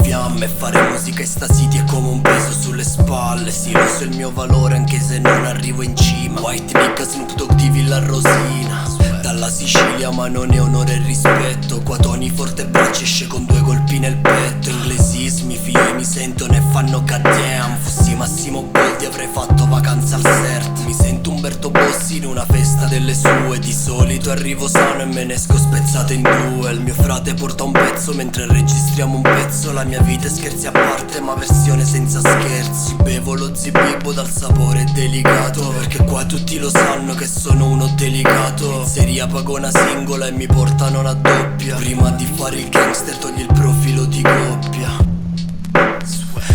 fiamme. Fare musica estasiti è come un peso sulle spalle. Sì, lo so il mio valore anche se non arrivo in cima. White Mica, Snoop Dogg di Villa Rosina. Dalla Sicilia ma non è onore e rispetto. Qua Tony forte braccia esce con 2 colpi nel petto. Inglesismi figlio mi sentono e fanno goddamn. Fossi Massimo Boldi avrei fatto vacanza al CERT. Mi sento Umberto Bossi in una festa delle sue. Di solito arrivo sano e me ne esco spezzato in 2. Il mio frate porta un pezzo mentre registriamo un pezzo. La mia vita è scherzi a parte ma versione senza scherzi. Bevo lo Zibibo dal sapore delicato, perché qua tutti lo sanno che sono uno delicato. Pizzeria pago una singola e mi portano una doppia. Prima di fare il gangster togli il profilo di coppia.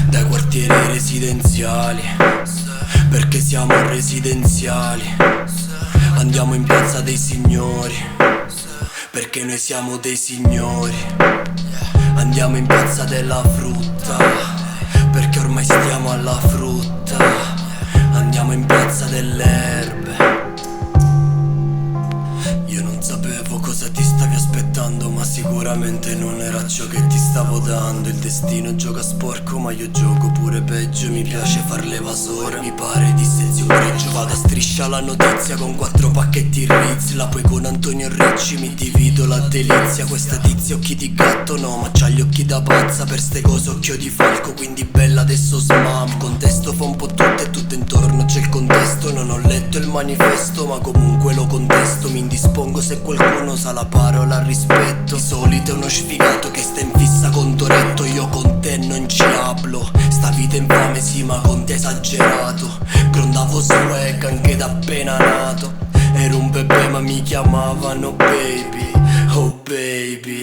Dai quartieri residenziali, perché siamo residenziali. Andiamo in piazza dei signori, perché noi siamo dei signori. Andiamo in piazza della frutta, perché ormai stiamo alla frutta. Andiamo in piazza delle erbe. Io non sapevo cosa ti stavi aspettando, ma sicuramente non era ciò che ti stavo dando. Il destino gioca sporco ma io gioco pure peggio. Mi piace far l'evasore, mi pare di sensi un greggio. Vado a striscia la notizia con 4 pacchetti Ritz. La poi con Antonio Ricci mi divido la delizia. Questa tizia occhi di gatto no, ma c'ha gli occhi da pazza. Per ste cose occhio di falco, quindi bella adesso smam. Contesto fa un po' tutto e tutto intorno c'è il contesto. Non ho letto il manifesto ma comunque lo contesto. Mi indispongo se qualcuno sa la parola rispetto. Di solito è uno sfigato che sta in fissa con Toretto. Io con te non ci hablo. Sta vita infame sì ma con te esagerato. Grondavo swag anche da appena nato. Ero un bebè ma mi chiamavano baby, oh baby.